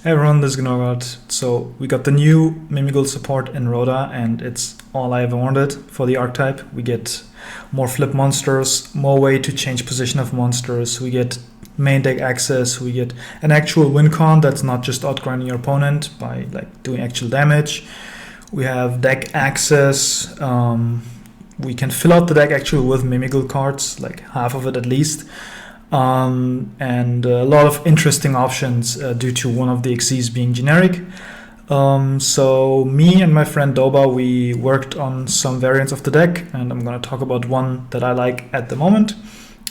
Hey everyone, this is Gnorgot. So we got the new Mimighoul support in ROTA, and it's all I ever wanted for the archetype. We get more flip monsters, more way to change position of monsters. We get main deck access. We get an actual win con that's not just outgrinding your opponent by like doing actual damage. We have deck access. We can fill out the deck actually with Mimighoul cards, like half of it at least. And a lot of interesting options due to one of the XCs being generic. So me and my friend Doba, we worked on some variants of the deck, and I'm going to talk about one that I like at the moment,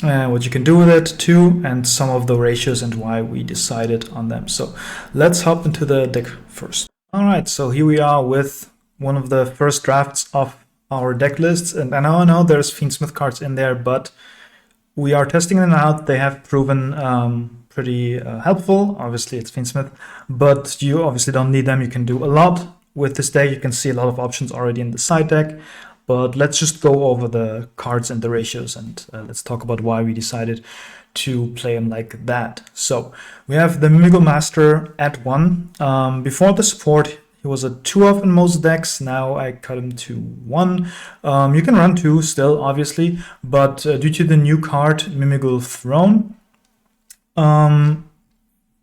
what you can do with it too, and some of the ratios and why we decided on them. So let's hop into the deck first. All right, so here we are with one of the first drafts of our deck lists, and I know there's Fiendsmith cards in there, but we are testing them out. They have proven pretty helpful. Obviously, it's Fiendsmith, but you obviously don't need them. You can do a lot with this deck. You can see a lot of options already in the side deck. But let's just go over the cards and the ratios, and let's talk about why we decided to play them like that. So we have the Mimighoul Master at 1. Before the support, he was a 2-off in most decks. Now I cut him to 1. You can run 2 still, obviously, but due to the new card, Mimighoul Throne,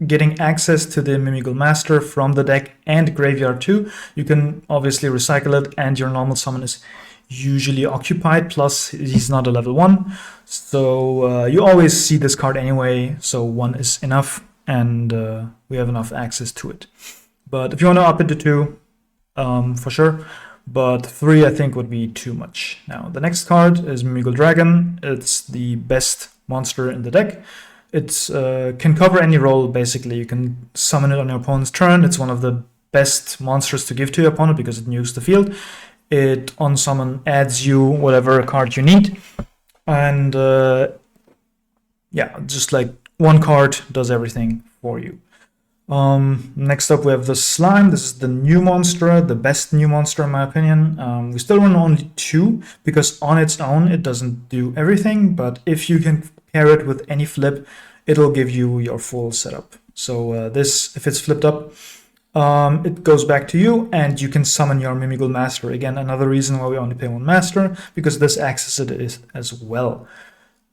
getting access to the Mimighoul Master from the deck and graveyard too, you can obviously recycle it, and your normal summon is usually occupied, plus he's not a level 1. So you always see this card anyway, so 1 is enough, and we have enough access to it. But if you want to up it to 2, for sure. But 3, I think, would be too much. Now, the next card is Mimighoul Dragon. It's the best monster in the deck. It can cover any role, basically. You can summon it on your opponent's turn. It's one of the best monsters to give to your opponent because it nukes the field. It, on summon, adds you whatever card you need. And, yeah, just like one card does everything for you. Next up we have the Slime. This is the new monster, the best new monster in my opinion. We still run only 2 because on its own it doesn't do everything, but if you can pair it with any flip, it'll give you your full setup. So this, if it's flipped up, it goes back to you, and you can summon your Mimighoul Master. Again, another reason why we only pay 1 Master, because this accesses it as well.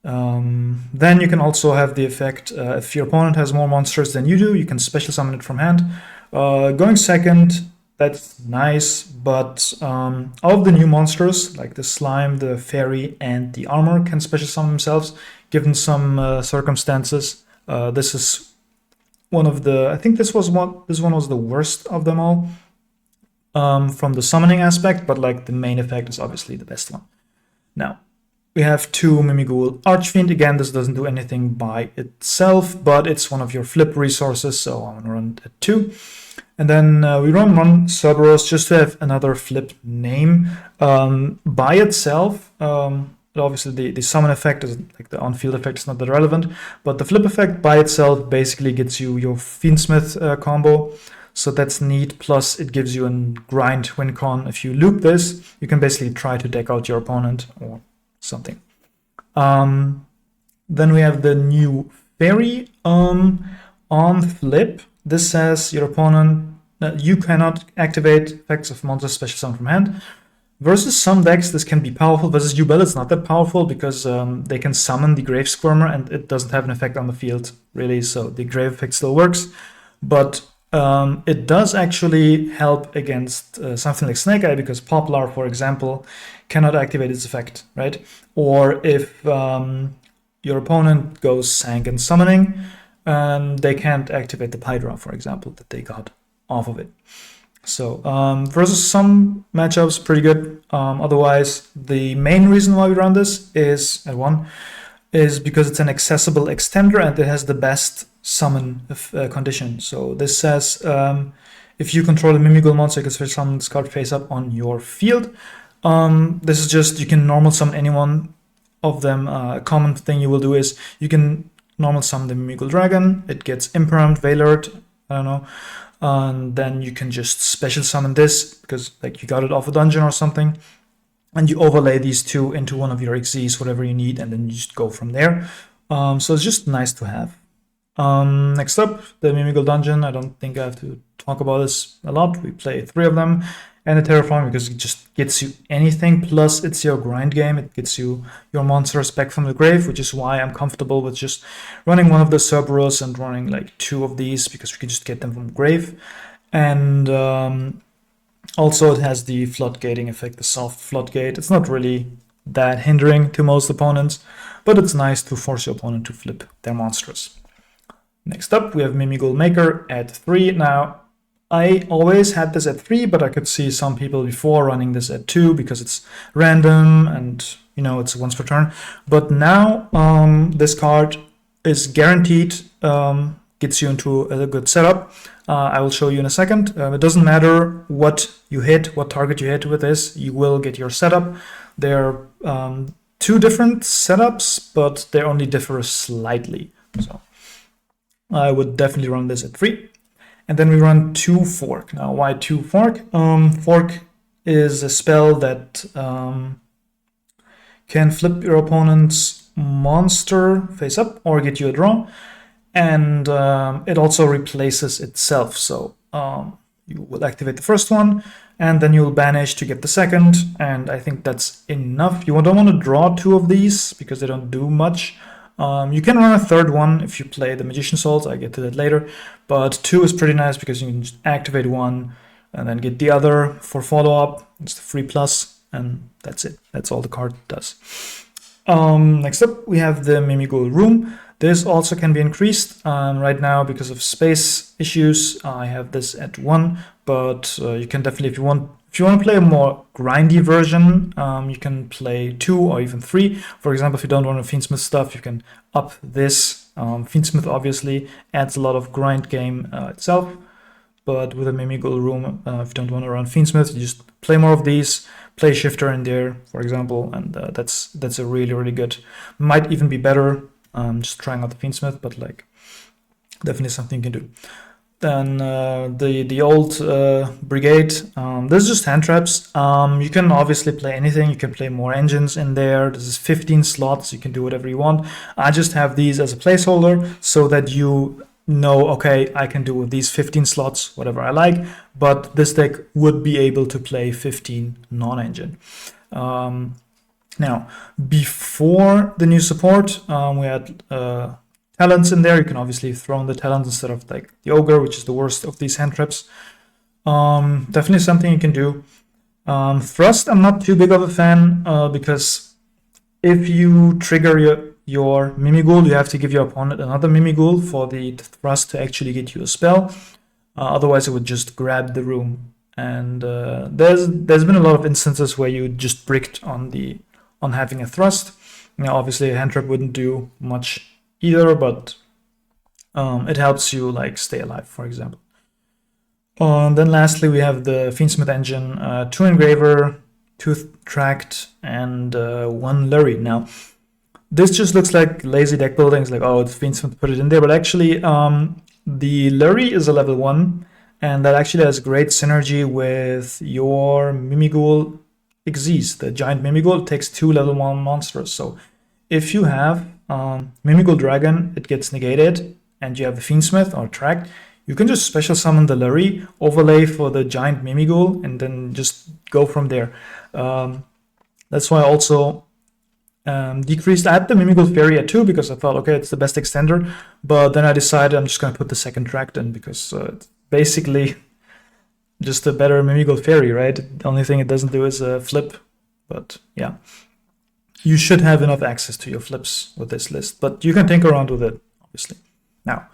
Then you can also have the effect, if your opponent has more monsters than you do, you can special summon it from hand. Going second, that's nice, but all of the new monsters, like the Slime, the Fairy, and the Armor, can special summon themselves, given some circumstances. This is one of the, I think this one was the worst of them all, from the summoning aspect, but like the main effect is obviously the best one. Now, we have 2 Mimighoul Archfiend. Again, this doesn't do anything by itself, but it's one of your flip resources, so I'm gonna run at 2. And then we run 1 Cerberus just to have another flip name. By itself, obviously the summon effect is like the on-field effect is not that relevant, but the flip effect by itself basically gets you your Fiendsmith combo. So that's neat, plus it gives you a grind win con. If you loop this, you can basically try to deck out your opponent or something. Then we have the new Fairy. On flip, this says your opponent, you cannot activate effects of monsters special summon from hand. Versus some decks, this can be powerful. Versus Yubel, it's not that powerful because they can summon the Grave Squirmer and it doesn't have an effect on the field, really. So the Grave effect still works, but it does actually help against something like Snake Eye, because Poplar, for example, cannot activate its effect, right? Or if your opponent goes Sank and Summoning, they can't activate the Hydra, for example, that they got off of it. So versus some matchups, pretty good. Otherwise, the main reason why we run this is at 1 is because it's an accessible extender and it has the best summon condition. So this says if you control a Mimighoul monster, you can switch summon this card face up on your field. This is just, you can normal summon any one of them. A common thing you will do is you can normal summon the Mimighoul Dragon. It gets Impermed, Veilered, I don't know. And then you can just special summon this because like you got it off a dungeon or something. And you overlay these 2 into one of your XZs, whatever you need, and then you just go from there. So it's just nice to have. Next up, the Mimighoul dungeon. I don't think I have to talk about this a lot. We play 3 of them, and the terraform because it just gets you anything. Plus, it's your grind game. It gets you your monsters back from the grave, which is why I'm comfortable with just running one of the Cerberus and running like 2 of these because we can just get them from the grave. And also, it has the floodgating effect, the soft floodgate. It's not really that hindering to most opponents, but it's nice to force your opponent to flip their monsters. Next up, we have Mimighoul Maker at 3. Now, I always had this at 3, but I could see some people before running this at 2 because it's random and, you know, it's once per turn. But now, this card is guaranteed, gets you into a good setup. I will show you in a second. It doesn't matter what you hit, what target you hit with this, you will get your setup. They're 2 different setups, but they only differ slightly. So I would definitely run this at 3. And then we run 2 Fork. Now, why 2 Fork? Fork is a spell that can flip your opponent's monster face up or get you a draw. And it also replaces itself. So you will activate the first one, and then you'll banish to get the second. And I think that's enough. You don't want to draw 2 of these because they don't do much. You can run a third one if you play the Magician Souls. I get to that later. But 2 is pretty nice because you can just activate one and then get the other for follow-up. It's the free plus, and that's it. That's all the card does. Next up, we have the Mimighoul Room. This also can be increased. Right now, because of space issues, I have this at 1. But you can definitely, if you want to play a more grindy version, you can play 2 or even 3. For example, if you don't want a Fiendsmith stuff, you can up this. Fiendsmith obviously adds a lot of grind game itself, but with a Mimighoul Room, if you don't want to run Fiendsmith, you just play more of these, play Shifter in there, for example, and that's a really, really good. Might even be better, just trying out the Fiendsmith, but like definitely something you can do. Then the old brigade, this is just hand traps. You can obviously play anything. You can play more engines in there. This is 15 slots. You can do whatever you want. I just have these as a placeholder so that you know, okay, I can do with these 15 slots whatever I like, but this deck would be able to play 15 non-engine. Now, before the new support, we had talents in there. You can obviously throw in the talents instead of like the ogre, which is the worst of these hand traps. Definitely something you can do. Thrust, I'm not too big of a fan because if you trigger your Mimighoul, you have to give your opponent another Mimighoul for the thrust to actually get you a spell. Otherwise, it would just grab the room. And there's been a lot of instances where you just bricked on having a thrust. Now, obviously, a hand trap wouldn't do much either, but it helps you like stay alive, for example. Then lastly, we have the Fiendsmith engine, 2 engraver, 2 tracked, and 1 lurry. Now, this just looks like lazy deck building. It's like, oh, it's Fiendsmith, put it in there. But actually, the lurry is a level 1, and that actually has great synergy with your Mimighoul Xyz. The giant Mimighoul takes 2 level 1 monsters. So if you have Mimighoul Dragon, it gets negated, and you have the Fiendsmith or tracked, you can just special summon the lurry, overlay for the giant Mimighoul, and then just go from there. That's why I also decreased. I had the Mimighoul Fairy at 2 because I thought, okay, it's the best extender, but then I decided I'm just going to put the second tracked in because it's basically just a better Mimighoul Fairy, right? The only thing it doesn't do is a flip, but yeah. You should have enough access to your flips with this list, but you can tinker around with it, obviously. Now,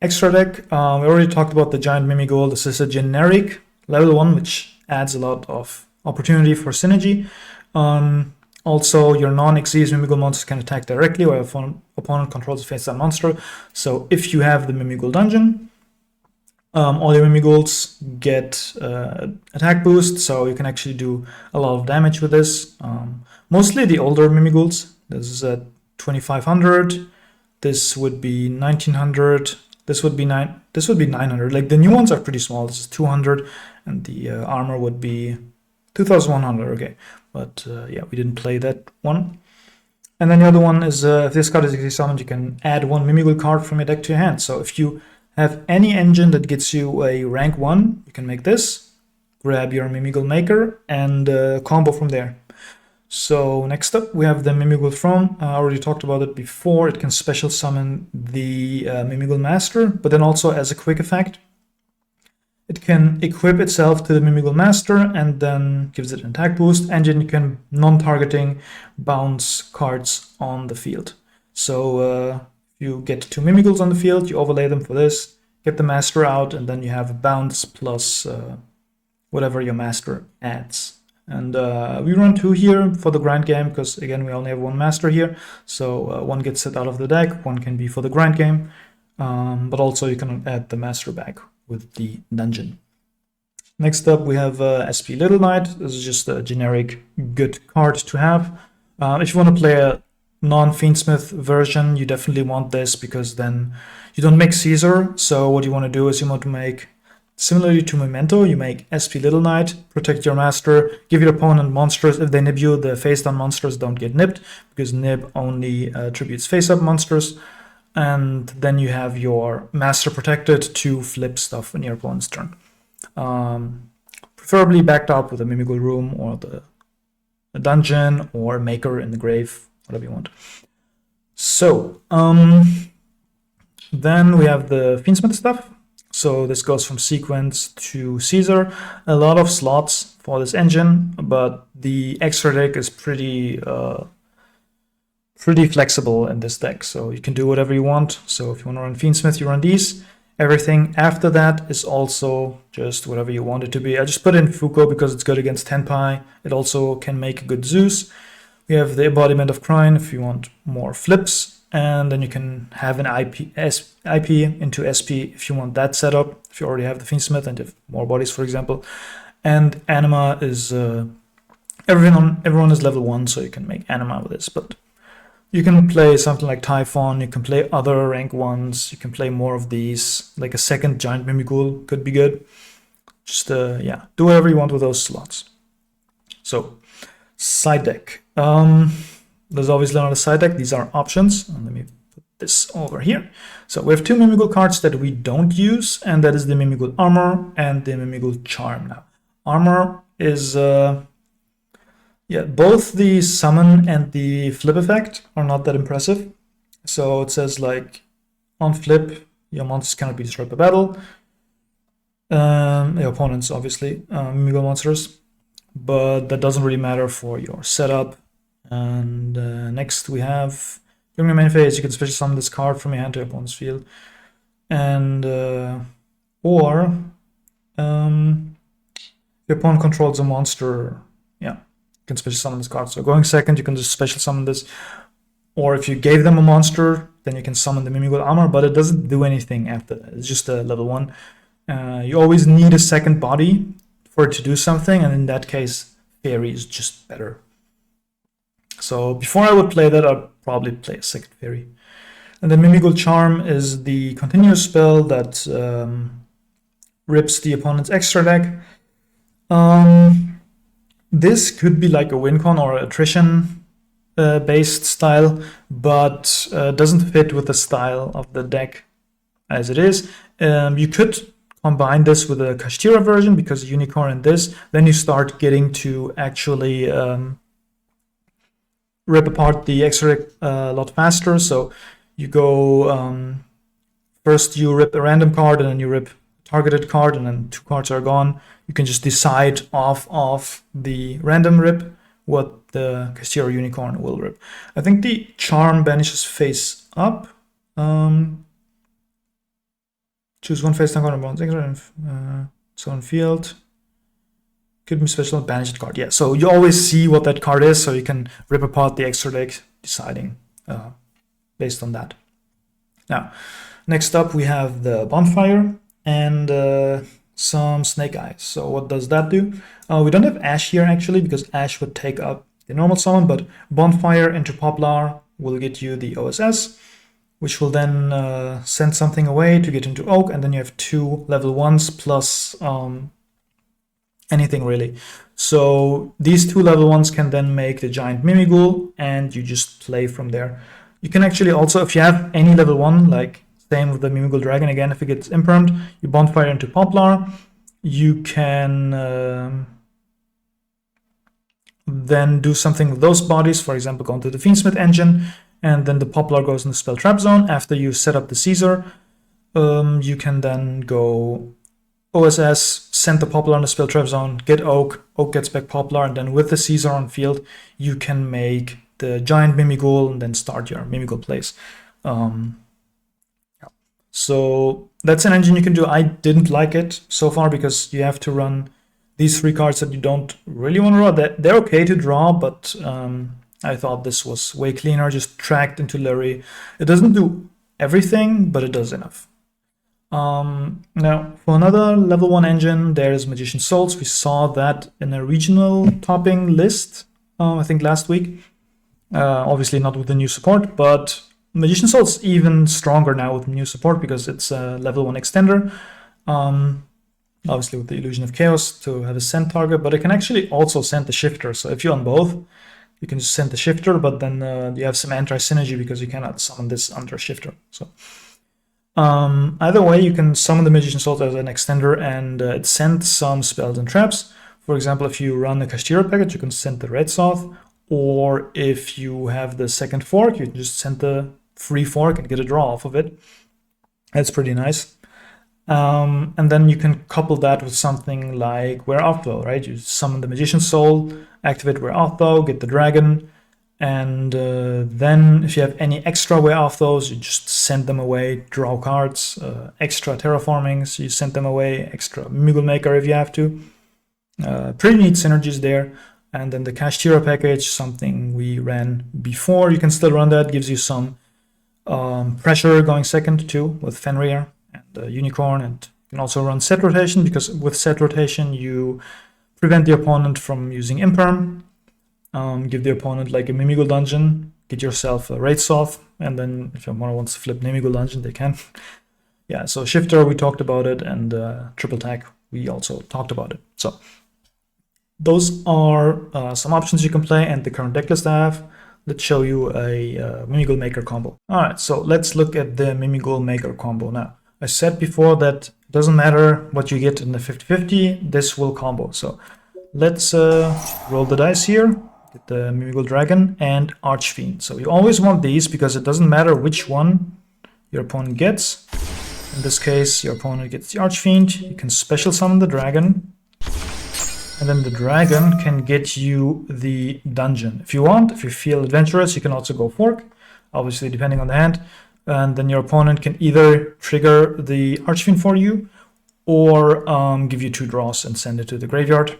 extra deck, we already talked about the giant Mimighoul. This is a generic level 1, which adds a lot of opportunity for synergy. Also, your non-Xyz Mimighoul monsters can attack directly while your opponent controls a face-down monster. So if you have the Mimighoul dungeon, all your Mimighouls get attack boost, so you can actually do a lot of damage with this. Mostly the older Mimighouls. This is at 2500. This would be 1900. This would be 900. Like the new ones are pretty small. This is 200, and the armor would be 2100. Okay, but yeah, we didn't play that one. And then the other one is if this card is easily summoned, you can add one Mimighoul card from your deck to your hand. So if you have any engine that gets you a rank 1, you can make this, grab your Mimighoul maker, and combo from there. So next up, we have the Mimighoul Throne. I already talked about it before. It can special summon the Mimighoul Master, but then also as a quick effect, it can equip itself to the Mimighoul Master and then gives it an attack boost, and then you can non-targeting bounce cards on the field. So you get 2 Mimighouls on the field, you overlay them for this, get the Master out, and then you have a bounce plus whatever your Master adds. And we run 2 here for the grind game because, again, we only have 1 Master here. So 1 gets set out of the deck, 1 can be for the grind game, but also you can add the Master back with the dungeon. Next up, we have SP Little Knight. This is just a generic good card to have. If you want to play a non-Fiendsmith version, you definitely want this because then you don't make Caesar. So what you want to do is you want to make, similarly to Memento, you make SP Little Knight, protect your master, give your opponent monsters. If they nib you, the face-down monsters don't get nibbed because nib only attributes face-up monsters. And then you have your master protected to flip stuff in your opponent's turn. Preferably backed up with a Mimighoul room or a dungeon or a maker in the grave, whatever you want. So then we have the Fiendsmith stuff. So this goes from sequence to Caesar. A lot of slots for this engine, but the extra deck is pretty flexible in this deck, so you can do whatever you want. So if you want to run Fiendsmith, you run these. Everything after that is also just whatever you want it to be. I just put in Fuko because it's good against Tenpai. It also can make a good Zeus. We have the Embodiment of Crime if you want more flips, and then you can have an IP into SP if you want that setup, if you already have the Fiendsmith and have more bodies, for example. And Anima is everyone is level 1, so you can make Anima with this, but you can play something like Typhon, you can play other rank 1s, you can play more of these, like a second giant Mimighoul could be good. Just, yeah, do whatever you want with those slots. So, side deck. There's obviously not a side deck, these are options. Let me put this over here. So we have 2 Mimighoul cards that we don't use, and that is the Mimighoul Armor and the Mimighoul Charm. Now, Armor is... yeah, both the summon and the flip effect are not that impressive. So it says like, on flip, your monsters cannot be destroyed by battle. Your opponents, obviously, Mimighoul monsters. But that doesn't really matter for your setup. And next we have, during your main phase, you can special summon this card from your hand to your opponent's field. And, or, your opponent controls a monster, yeah, can special summon this card. So going second, you can just special summon this. Or if you gave them a monster, then you can summon the Mimighoul Armor, but it doesn't do anything after that. It's just a level 1. You always need a second body for it to do something, and in that case, Fairy is just better. So before I would play that, I'd probably play a second Fairy. And then Mimighoul Charm is the continuous spell that rips the opponent's extra deck. This could be like a win con or attrition based style, but doesn't fit with the style of the deck as it is. You could combine this with a Kashtira version because Unicorn and this, then you start getting to actually rip apart the extra deck a lot faster. So you go, first you rip a random card and then you rip a targeted card and then 2 cards are gone. You can just decide off of the random rip what the Kashtira Unicorn will rip. I think the Charm banishes face up. Choose 1 face down card on bones extra zone field. Could be special banished card. Yeah, so you always see what that card is, so you can rip apart the extra deck, deciding based on that. Now, next up we have the Bonfire and some Snake Eyes. So what does that do? We don't have Ash here actually, because Ash would take up the normal summon, but Bonfire into Poplar will get you the OSS, which will then send something away to get into Oak, and then you have 2 level 1s plus anything really. So these two level ones can then make the giant Mimighoul, and you just play from there. You can actually also, if you have any level one, like same with the Mimighoul Dragon again, if it gets impermed, you bonfire into Poplar. You can then do something with those bodies, for example, go into the Fiendsmith engine, and then the Poplar goes in the spell trap zone. After you set up the Caesar, you can then go OSS, send the Poplar in the spell trap zone, get Oak, Oak gets back Poplar, and then with the Caesar on field, you can make the giant Mimighoul and then start your Mimighoul plays. So that's an engine you can do. I didn't like it so far because you have to run these three cards that you don't really want to draw. They're okay to draw, but I thought this was way cleaner, just tracked into Larry. It doesn't do everything, but it does enough. Now, for another level 1 engine, there's Magician Souls. We saw that in a regional topping list, I think last week. Obviously not with the new support, but Magician Souls is even stronger now with new support because it's a level 1 extender. Obviously with the Illusion of Chaos to have a send target, but it can actually also send the Shifter. So if you on both, you can just send the Shifter, but then you have some anti-synergy because you cannot summon this under Shifter. So either way, you can summon the Magician Souls as an extender, and it sends some spells and traps. For example, if you run the Kashtira package, you can send the Red Soth, or if you have the second fork, you can just send the free fork and get a draw off of it. That's pretty nice. And then you can couple that with something like Wear Outflow, right? You summon the Magician Soul, activate Wear Outflow, get the dragon, and then if you have any extra Wear Outflows, you just send them away, draw cards, extra terraformings, you send them away, extra Mimighoul Maker if you have to. Pretty neat synergies there. And then the Kashtira package, something we ran before, you can still run that, gives you some pressure going second too with Fenrir and Unicorn, and you can also run set rotation because with set rotation you prevent the opponent from using Imperm, give the opponent like a Mimighoul dungeon, get yourself a Raid Soth, and then if your opponent wants to flip Mimighoul dungeon, they can. Yeah, so Shifter, we talked about it, and Triple Tag, we also talked about it. So those are some options you can play, and the current decklist I have. Let's show you a Mimighoul Maker combo. All right, so let's look at the Mimighoul Maker combo now. I said before that it doesn't matter what you get in the 50-50, this will combo. So let's roll the dice here, get the Mimighoul Dragon and Archfiend. So you always want these because it doesn't matter which one your opponent gets. In this case, your opponent gets the Archfiend. You can special summon the dragon, and then the dragon can get you the dungeon. If you want, if you feel adventurous, you can also go fork, obviously depending on the hand. And then your opponent can either trigger the Archfiend for you or give you 2 draws and send it to the graveyard.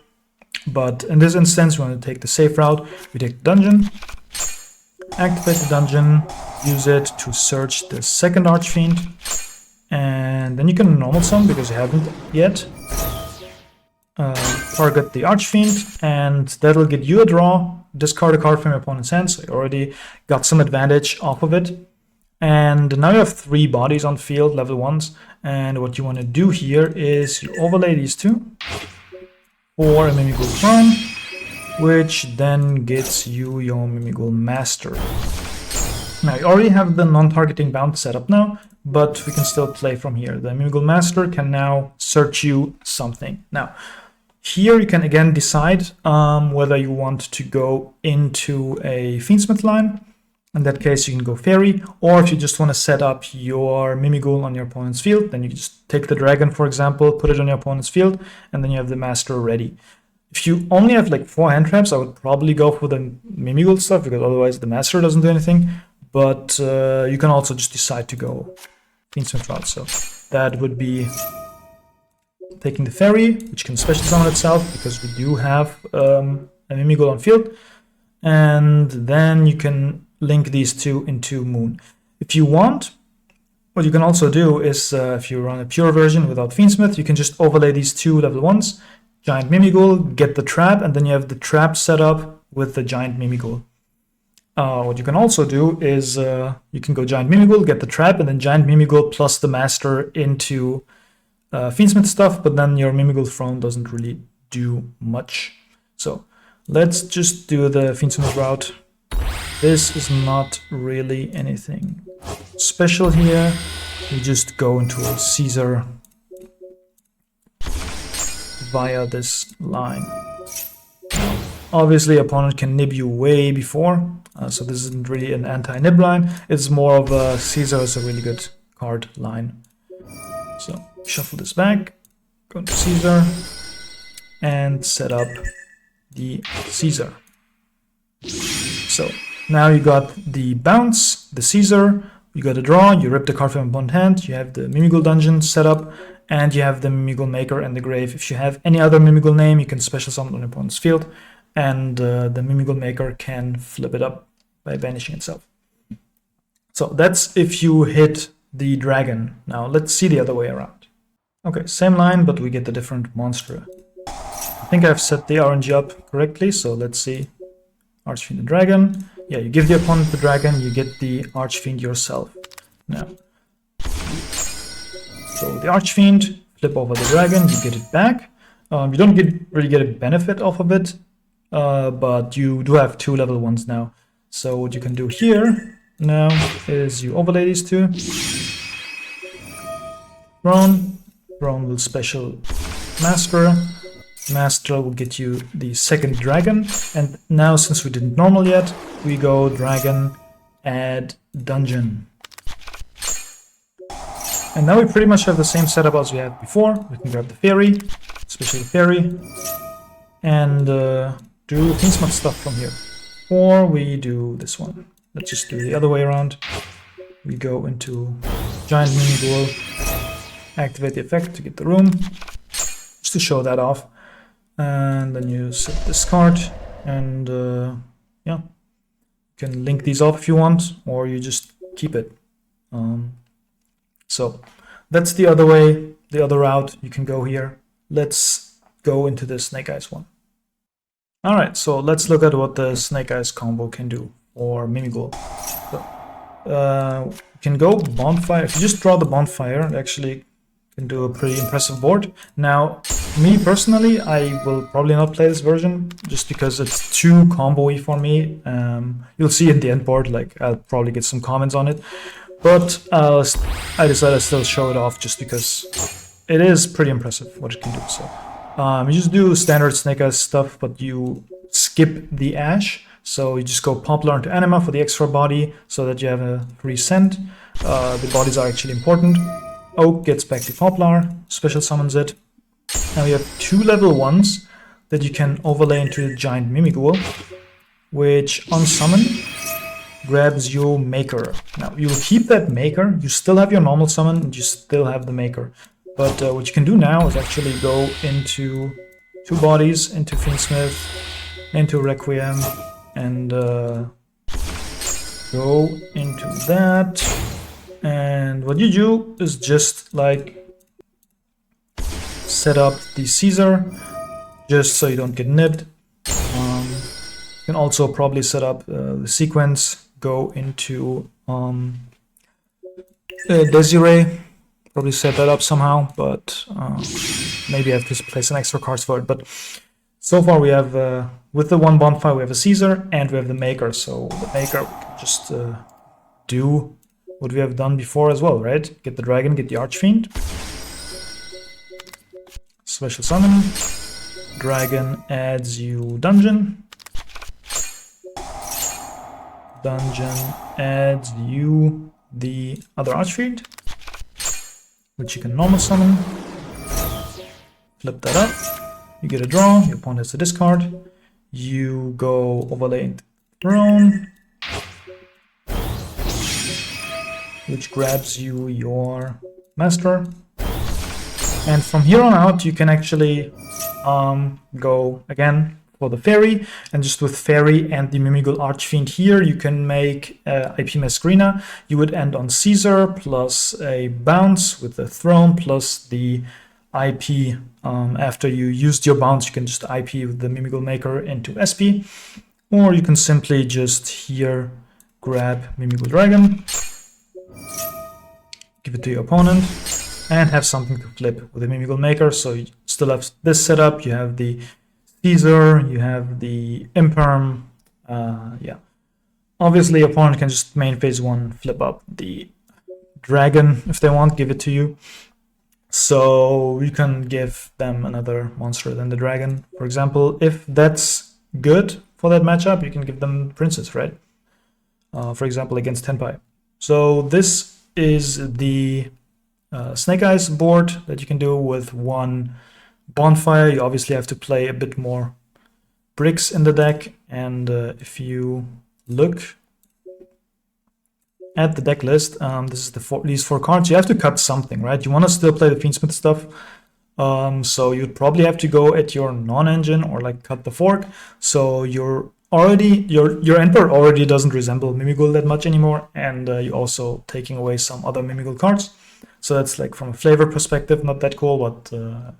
But in this instance, we want to take the safe route. We take the dungeon, activate the dungeon, use it to search the second Archfiend, and then you can normal summon because you haven't yet. Target the Archfiend, and that'll get you a draw. Discard a card from your opponent's hand, so you already got some advantage off of it. And now you have 3 bodies on field, level 1s, and what you want to do here is you overlay these 2 for a Mimighoul Throne, which then gets you your Mimighoul Master. Now you already have the non-targeting bound set up now, but we can still play from here. The Mimighoul Master can now search you something. Now, here you can again decide whether you want to go into a Fiendsmith line. In that case, you can go Fairy, or if you just want to set up your Mimighoul on your opponent's field, then you can just take the dragon, for example, put it on your opponent's field, and then you have the Master ready. If you only have like 4 hand traps, I would probably go for the Mimighoul stuff, because otherwise the Master doesn't do anything. But you can also just decide to go Fiendsmith route. So that would be taking the Fairy, which can special summon itself, because we do have a Mimighoul on field. And then you can link these 2 into Moon. If you want, what you can also do is, if you run a pure version without Fiendsmith, you can just overlay these 2 level 1s, Giant Mimighoul, get the trap, and then you have the trap set up with the Giant Mimighoul. What you can also do is, you can go Giant Mimighoul, get the trap, and then Giant Mimighoul plus the Master into Fiendsmith stuff, but then your Mimighoul Throne doesn't really do much. So let's just do the Fiendsmith route. This is not really anything special here. You just go into a Caesar via this line. Now, obviously, opponent can nib you way before, so this isn't really an anti-nib line. It's more of a Caesar is a really good card line. So shuffle this back, go to Caesar, and set up the Caesar. So now you got the bounce, the Caesar, you got a draw, you rip the card from opponent's hand, you have the Mimighoul dungeon set up, and you have the Mimighoul maker and the grave. If you have any other Mimighoul name, you can special summon on your opponent's field, and the Mimighoul maker can flip it up by banishing itself. So that's if you hit the dragon. Now let's see the other way around. Okay, same line, but we get the different monster. I think I've set the RNG up correctly, so let's see. Archfiend and dragon. Yeah, you give the opponent the dragon, you get the Archfiend yourself. Now, so the Archfiend, flip over the dragon, you get it back. You don't really get a benefit off of it, but you do have 2 level 1s now. So what you can do here now is you overlay these 2. Throne will special Master. Master will get you the second dragon, and now since we didn't normal yet, we go dragon, add dungeon. And now we pretty much have the same setup as we had before. We can grab the fairy, especially the fairy, and do Fiendsmith stuff from here. Or we do this one. Let's just do the other way around. We go into giant Mimighoul, activate the effect to get the room, just to show that off. And then you set this card, and yeah, you can link these off if you want, or you just keep it. So that's the other way, the other route you can go here. Let's go into the Snake Eyes one. All right, so let's look at what the Snake Eyes combo can do for Mimighoul. So, you can go Bonfire. If you just draw the Bonfire, it actually can do a pretty impressive board. Now, me personally, I will probably not play this version just because it's too combo-y for me. You'll see in the end board, like I'll probably get some comments on it, but I decided to still show it off just because it is pretty impressive what it can do. So you just do standard Snake Eyes stuff, but you skip the Ash. So you just go Poplar into Anima for the extra body so that you have a free scent. The bodies are actually important. Oak gets back to Poplar, special summons it. Now you have 2 level 1s that you can overlay into the giant Mimighoul, which on summon grabs you Maker. Now you will keep that Maker, you still have your normal summon, and you still have the Maker. But what you can do now is actually go into 2 bodies, into Fiendsmith, into Requiem, and go into that. And what you do is just like set up the Caesar just so you don't get nibbed. You can also probably set up the sequence, go into Desiree, probably set that up somehow, but maybe I have to place some extra cards for it. But so far we have, with the 1 Bonfire, we have a Caesar and we have the Maker. So the Maker, we can just do what we have done before as well, right? Get the dragon, get the Archfiend. Special summon. Dragon adds you dungeon. Dungeon adds you the other Archfiend, which you can normal summon. Flip that up. You get a draw. Your opponent has to discard. You go overlay into Throne, which grabs you your Master. And from here on out, you can actually go again for the Fairy, and just with Fairy and the Mimighoul Archfiend here, you can make IP Masquerina. You would end on Caesar plus a bounce with the Throne plus the IP. After you used your bounce, you can just IP with the Mimighoul Maker into SP, or you can simply just here grab Mimighoul Dragon, give it to your opponent, and have something to flip with the Mimighoul Maker, so you still have this setup. You have the Caesar, you have the Imperm. Yeah. Obviously, opponent can just main phase 1 flip up the dragon if they want, give it to you. So you can give them another monster than the dragon. For example, if that's good for that matchup, you can give them princess, right? For example, against Tenpai. So this is the Snake Eyes board that you can do with one Bonfire. You obviously have to play a bit more bricks in the deck, and if you look at the deck list, this is these 4 cards. You have to cut something, right? You want to still play the Fiendsmith stuff, so you'd probably have to go at your non-engine or like cut the fork. So your Emperor already doesn't resemble Mimighoul that much anymore, and you're also taking away some other Mimighoul cards. So that's like from a flavor perspective, not that cool, but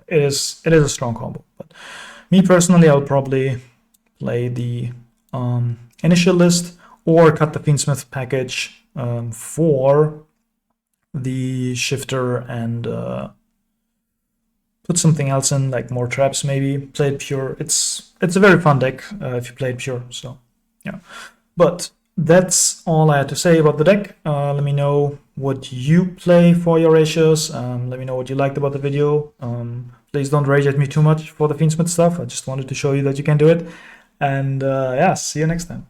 it is a strong combo. But me personally, I'll probably play the initial list or cut the Fiendsmith package for the shifter and put something else in, like more traps maybe. Play it pure. It's a very fun deck if you play it pure. So yeah, but that's all I had to say about the deck. Let me know what you play for your ratios. Let me know what you liked about the video. Please don't rage at me too much for the Fiendsmith stuff. I just wanted to show you that you can do it. And yeah, see you next time.